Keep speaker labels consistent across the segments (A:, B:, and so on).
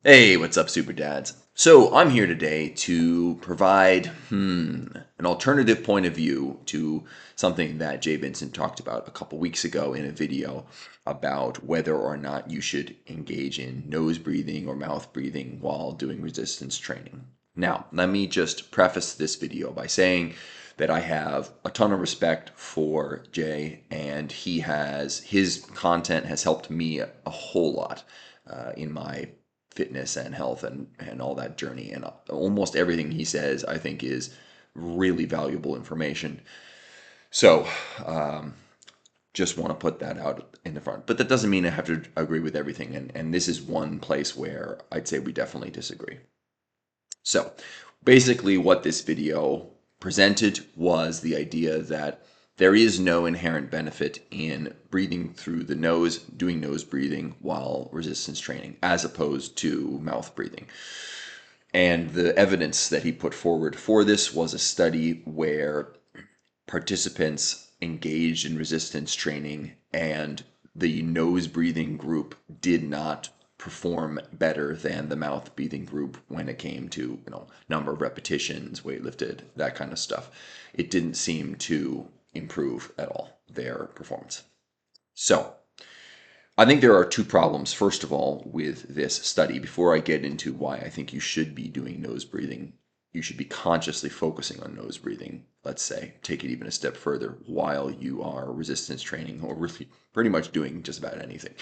A: Hey, what's up, Superdads? So I'm here today to provide an alternative point of view to something that Jay Vincent talked about a couple weeks ago in a video about whether or not you should engage in nose breathing or mouth breathing while doing resistance training. Now, let me just preface this video by saying that I have a ton of respect for Jay, and his content has helped me a whole lot in my fitness and health and all that journey. And almost everything he says, I think, is really valuable information. So, just want to put that out in the front. But that doesn't mean I have to agree with everything. And this is one place where I'd say we definitely disagree. So, basically, what this video presented was the idea that there is no inherent benefit in breathing through the nose, doing nose breathing while resistance training, as opposed to mouth breathing. And the evidence that he put forward for this was a study where participants engaged in resistance training and the nose breathing group did not perform better than the mouth breathing group when it came to, number of repetitions, weight lifted, that kind of stuff. It didn't seem to improve at all their performance. So, I think there are two problems, first of all, with this study. Before I get into why I think you should be doing nose breathing, you should be consciously focusing on nose breathing, let's say, take it even a step further while you are resistance training or really pretty much doing just about anything.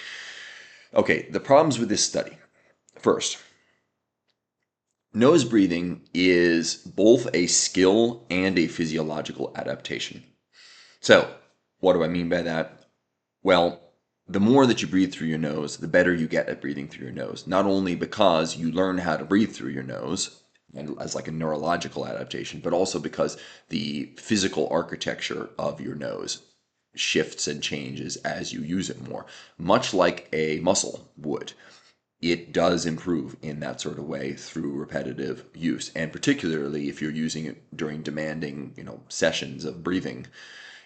A: Okay, the problems with this study. First, nose breathing is both a skill and a physiological adaptation. So, what do I mean by that? Well, the more that you breathe through your nose, the better you get at breathing through your nose. Not only because you learn how to breathe through your nose, and as like a neurological adaptation, but also because the physical architecture of your nose shifts and changes as you use it more, much like a muscle would. It does improve in that sort of way through repetitive use, and particularly if you're using it during demanding, sessions of breathing,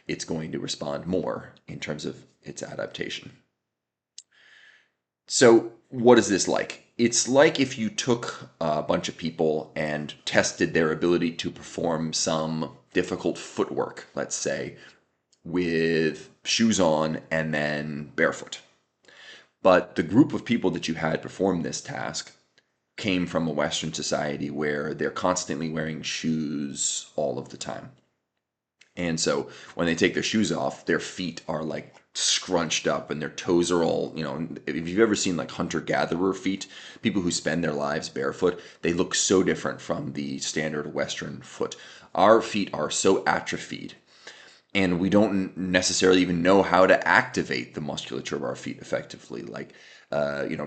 A: it's going to respond more in terms of its adaptation. So, what is this like? It's like if you took a bunch of people and tested their ability to perform some difficult footwork, let's say, with shoes on and then barefoot. But the group of people that you had perform this task came from a Western society where they're constantly wearing shoes all of the time. And so when they take their shoes off, their feet are like scrunched up and their toes are all, if you've ever seen like hunter gatherer feet, people who spend their lives barefoot, they look so different from the standard Western foot. Our feet are so atrophied and we don't necessarily even know how to activate the musculature of our feet effectively. Like,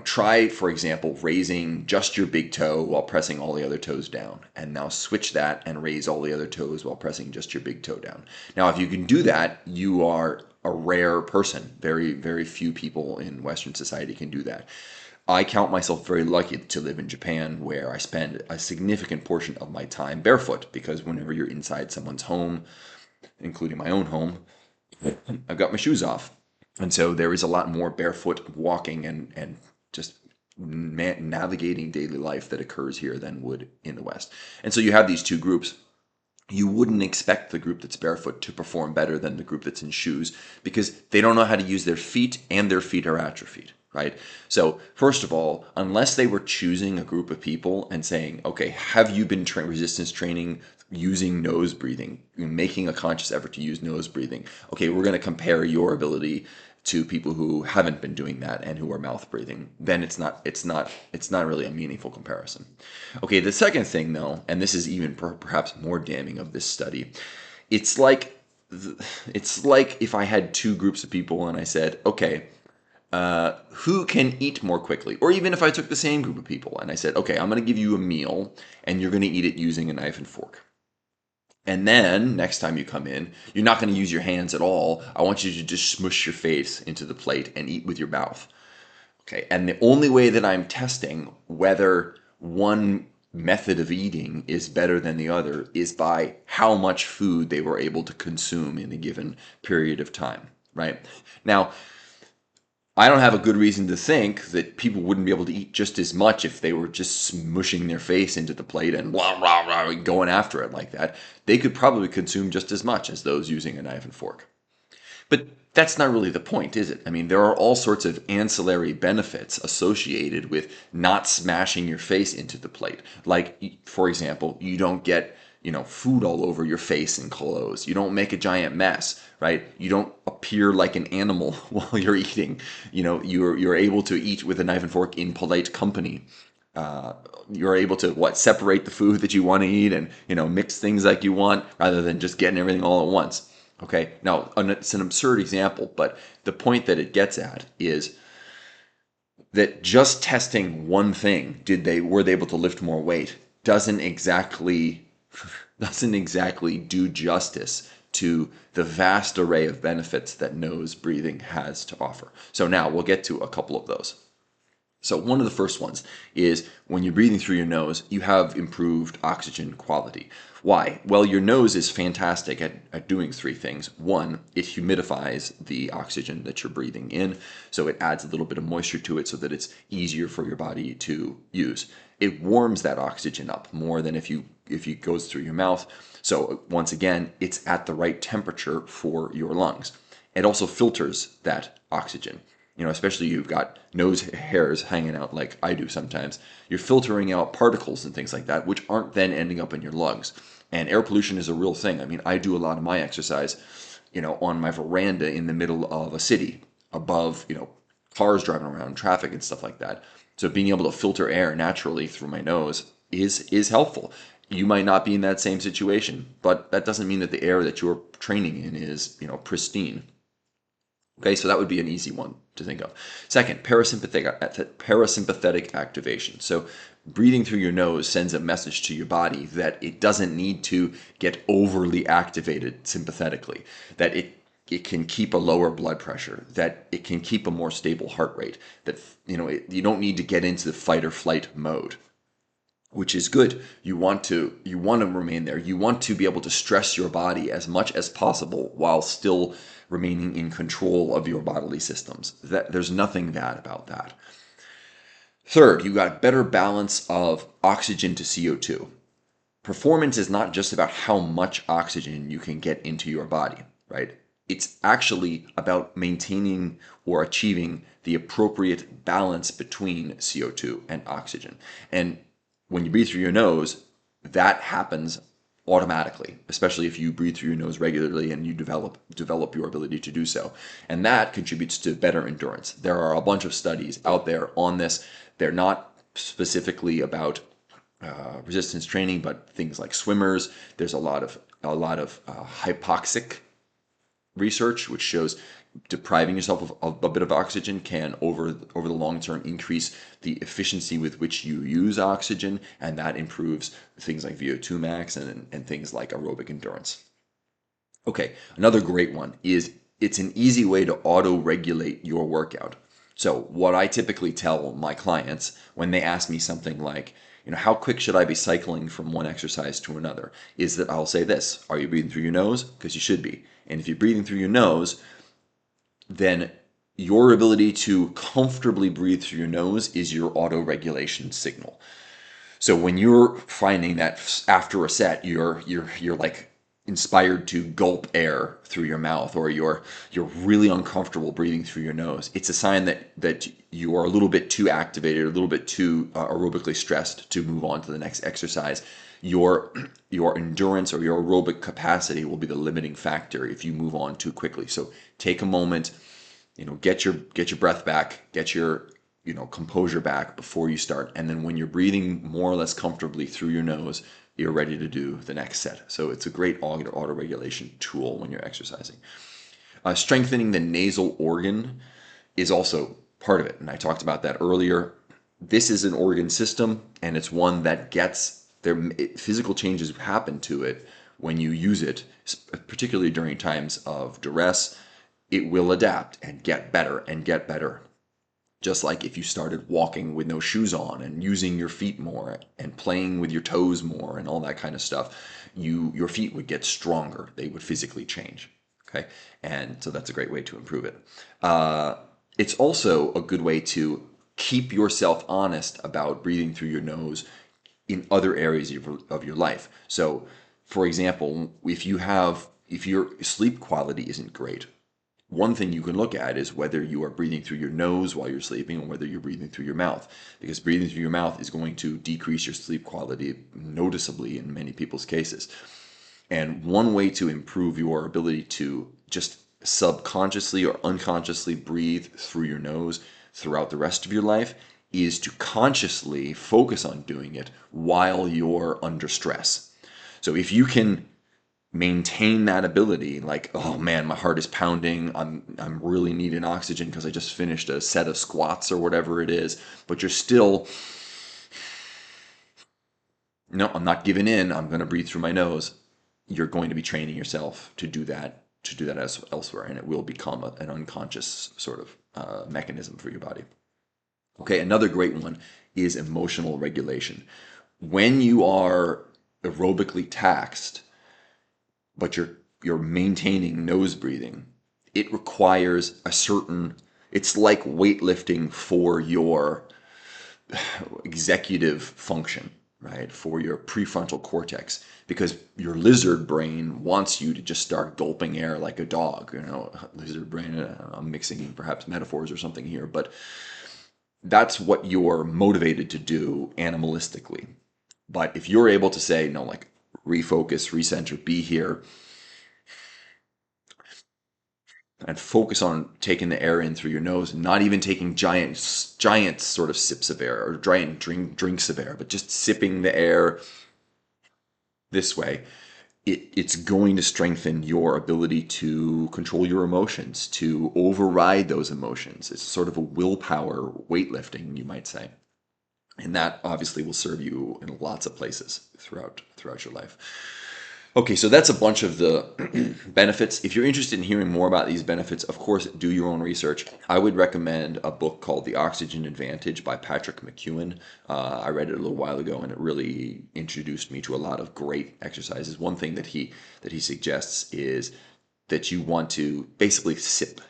A: try, for example, raising just your big toe while pressing all the other toes down, and now switch that and raise all the other toes while pressing just your big toe down. Now, if you can do that, you are a rare person. Very, very few people in Western society can do that. I count myself very lucky to live in Japan, where I spend a significant portion of my time barefoot, because whenever you're inside someone's home, including my own home, I've got my shoes off. And so there is a lot more barefoot walking and just navigating daily life that occurs here than would in the West. And so you have these two groups. You wouldn't expect the group that's barefoot to perform better than the group that's in shoes because they don't know how to use their feet and their feet are atrophied, right? So, first of all, unless they were choosing a group of people and saying, okay, have you been resistance training using nose breathing, making a conscious effort to use nose breathing? Okay, we're going to compare your ability to people who haven't been doing that and who are mouth breathing, then it's not really a meaningful comparison. Okay, the second thing though, and this is even perhaps more damning of this study, it's like it's like if I had two groups of people and I said, okay, who can eat more quickly? Or even if I took the same group of people and I said, okay, I'm going to give you a meal and you're going to eat it using a knife and fork. And then next time you come in, you're not going to use your hands at all. I want you to just smush your face into the plate and eat with your mouth. Okay. And the only way that I'm testing whether one method of eating is better than the other is by how much food they were able to consume in a given period of time. Right. Now, I don't have a good reason to think that people wouldn't be able to eat just as much if they were just smushing their face into the plate and blah, blah, blah, going after it like that. They could probably consume just as much as those using a knife and fork. But that's not really the point, is it? I mean, there are all sorts of ancillary benefits associated with not smashing your face into the plate. Like, for example, you don't get, food all over your face and clothes. You don't make a giant mess, right? You don't appear like an animal while you're eating. You're able to eat with a knife and fork in polite company. You're able to separate the food that you want to eat and mix things like you want rather than just getting everything all at once. Okay, now it's an absurd example, but the point that it gets at is that just testing one thing, were they able to lift more weight, doesn't exactly do justice to the vast array of benefits that nose breathing has to offer. So now we'll get to a couple of those. So one of the first ones is when you're breathing through your nose, you have improved oxygen quality. Why? Well, your nose is fantastic at doing three things. One, it humidifies the oxygen that you're breathing in, so it adds a little bit of moisture to it so that it's easier for your body to use. It warms that oxygen up more than if it goes through your mouth. So once again, it's at the right temperature for your lungs. It also filters that oxygen. Especially you've got nose hairs hanging out like I do sometimes. You're filtering out particles and things like that, which aren't then ending up in your lungs. And air pollution is a real thing. I mean, I do a lot of my exercise, on my veranda in the middle of a city, above, cars driving around, traffic and stuff like that. So being able to filter air naturally through my nose is helpful. You might not be in that same situation, but that doesn't mean that the air that you're training in is, pristine. Okay, so that would be an easy one to think of. Second, parasympathetic activation. So breathing through your nose sends a message to your body that it doesn't need to get overly activated sympathetically, that it can keep a lower blood pressure, that it can keep a more stable heart rate, that you don't need to get into the fight or flight mode, which is good. You want to remain there. You want to be able to stress your body as much as possible while still remaining in control of your bodily systems. There's nothing bad about that. Third, you got better balance of oxygen to CO2. Performance is not just about how much oxygen you can get into your body, right? It's actually about maintaining or achieving the appropriate balance between CO2 and oxygen. And when you breathe through your nose, that happens automatically, especially if you breathe through your nose regularly and you develop your ability to do so. And that contributes to better endurance. There are a bunch of studies out there on this. They're not specifically about resistance training, but things like swimmers. There's a lot of hypoxic research which shows depriving yourself of a bit of oxygen can over the long term increase the efficiency with which you use oxygen, and that improves things like VO2 max and things like aerobic endurance. Okay, another great one is it's an easy way to auto-regulate your workout. So what I typically tell my clients when they ask me something like, how quick should I be cycling from one exercise to another, is that I'll say this: are you breathing through your nose? Because you should be. And if you're breathing through your nose, then your ability to comfortably breathe through your nose is your auto-regulation signal. So when you're finding that after a set you're like inspired to gulp air through your mouth, or you're really uncomfortable breathing through your nose, it's a sign that you are a little bit too activated, a little bit too aerobically stressed to move on to the next exercise. Your endurance or your aerobic capacity will be the limiting factor if you move on too quickly. So take a moment, get your breath back, get your composure back before you start. And then when you're breathing more or less comfortably through your nose, you're ready to do the next set. So it's a great auto-regulation tool when you're exercising. Strengthening the nasal organ is also part of it. And I talked about that earlier. This is an organ system, and it's one that physical changes happen to it when you use it, particularly during times of duress. It will adapt and get better and get better. Just like if you started walking with no shoes on and using your feet more and playing with your toes more and all that kind of stuff, your feet would get stronger. They would physically change. Okay, and so that's a great way to improve it. it's also a good way to keep yourself honest about breathing through your nose in other areas of your life. So, for example, if your sleep quality isn't great, one thing you can look at is whether you are breathing through your nose while you're sleeping or whether you're breathing through your mouth. Because breathing through your mouth is going to decrease your sleep quality noticeably in many people's cases. And one way to improve your ability to just subconsciously or unconsciously breathe through your nose throughout the rest of your life is to consciously focus on doing it while you're under stress. So if you can maintain that ability, like, oh man, my heart is pounding, I'm really needing oxygen because I just finished a set of squats or whatever it is, but you're still, no, I'm not giving in, I'm going to breathe through my nose. You're going to be training yourself to do that elsewhere, and it will become an unconscious sort of mechanism for your body. Okay, another great one is emotional regulation. When you are aerobically taxed, but you're maintaining nose breathing, it requires a certain, it's like weightlifting for your executive function, right? For your prefrontal cortex, because your lizard brain wants you to just start gulping air like a dog. Lizard brain, I'm mixing perhaps metaphors or something here, but that's what you're motivated to do animalistically. But if you're able to say, no, like refocus, recenter, be here, and focus on taking the air in through your nose, not even taking giant sort of sips of air or giant drinks of air, but just sipping the air this way, it's going to strengthen your ability to control your emotions, to override those emotions. It's sort of a willpower weightlifting, you might say. And that obviously will serve you in lots of places throughout your life. Okay, so that's a bunch of the benefits. If you're interested in hearing more about these benefits, of course, do your own research. I would recommend a book called The Oxygen Advantage by Patrick McEwen. I read it a little while ago, and it really introduced me to a lot of great exercises. One thing that he suggests is that you want to basically sip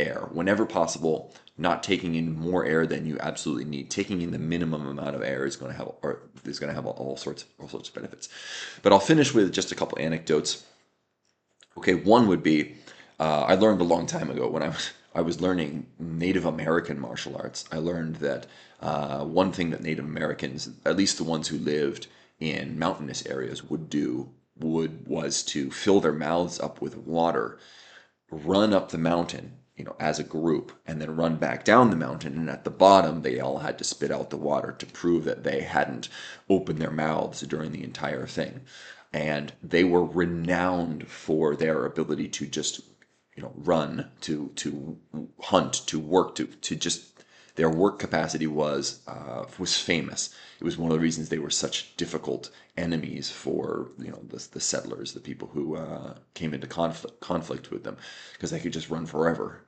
A: air whenever possible, not taking in more air than you absolutely need. Taking in the minimum amount of air is going to have all sorts of benefits. But I'll finish with just a couple anecdotes. Okay, one would be I learned a long time ago when I was learning Native American martial arts. I learned that one thing that Native Americans, at least the ones who lived in mountainous areas, would do was to fill their mouths up with water, run up the mountain, as a group, and then run back down the mountain. And at the bottom, they all had to spit out the water to prove that they hadn't opened their mouths during the entire thing. And they were renowned for their ability to just, run, to hunt, to work, to just, their work capacity was famous. It was one of the reasons they were such difficult enemies for the settlers, the people who came into conflict with them, because they could just run forever.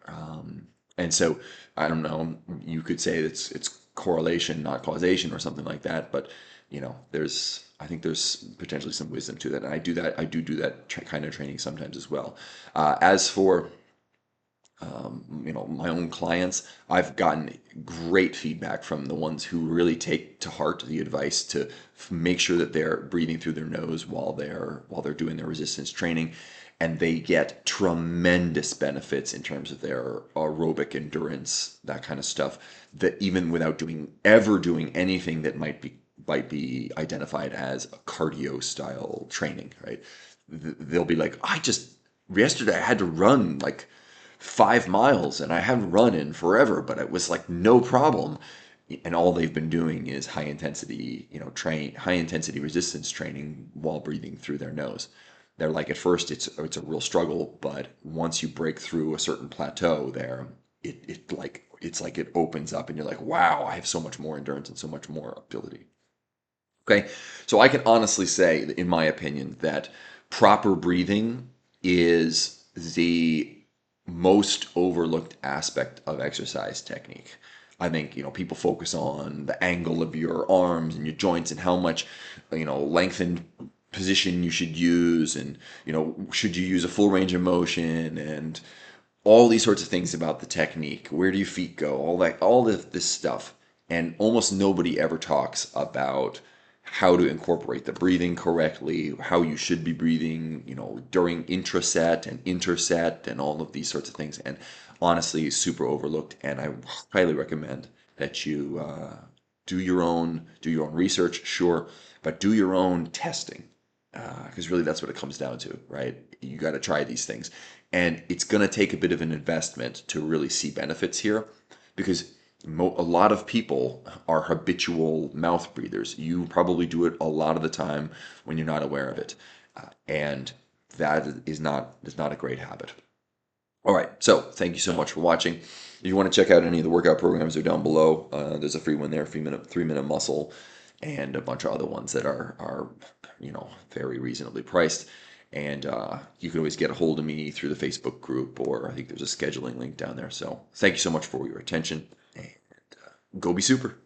A: And so I don't know. You could say it's correlation, not causation, or something like that. But I think there's potentially some wisdom to that, and I do that kind of training sometimes as well. As for my own clients, I've gotten great feedback from the ones who really take to heart the advice to make sure that they're breathing through their nose while they're doing their resistance training, and they get tremendous benefits in terms of their aerobic endurance, that kind of stuff, that even without doing anything that might be identified as a cardio style training, right? They'll be like, yesterday I had to run like 5 miles and I haven't run in forever, but it was like no problem. And all they've been doing is high intensity resistance training while breathing through their nose. They're like, at first it's a real struggle, but once you break through a certain plateau there, it's like it opens up and you're like, wow, I have so much more endurance and so much more ability. Okay, so I can honestly say, in my opinion, that proper breathing is the most overlooked aspect of exercise technique. I think people focus on the angle of your arms and your joints and how much lengthened position you should use, and should you use a full range of motion, and all these sorts of things about the technique. Where do your feet go? All that, all this stuff. And almost nobody ever talks about how to incorporate the breathing correctly, how you should be breathing, during intraset and interset and all of these sorts of things. And honestly, super overlooked. And I highly recommend that you do your own research, sure, but do your own testing, because really that's what it comes down to, right? You got to try these things, and it's going to take a bit of an investment to really see benefits here, because a lot of people are habitual mouth breathers. You probably do it a lot of the time when you're not aware of it, and that is not a great habit. All right, so thank you so much for watching. If you want to check out any of the workout programs, they're down below. There's a free one there, 3 minute muscle, and a bunch of other ones that are very reasonably priced. And you can always get a hold of me through the Facebook group, or I think there's a scheduling link down there. So thank you so much for your attention, and go be super.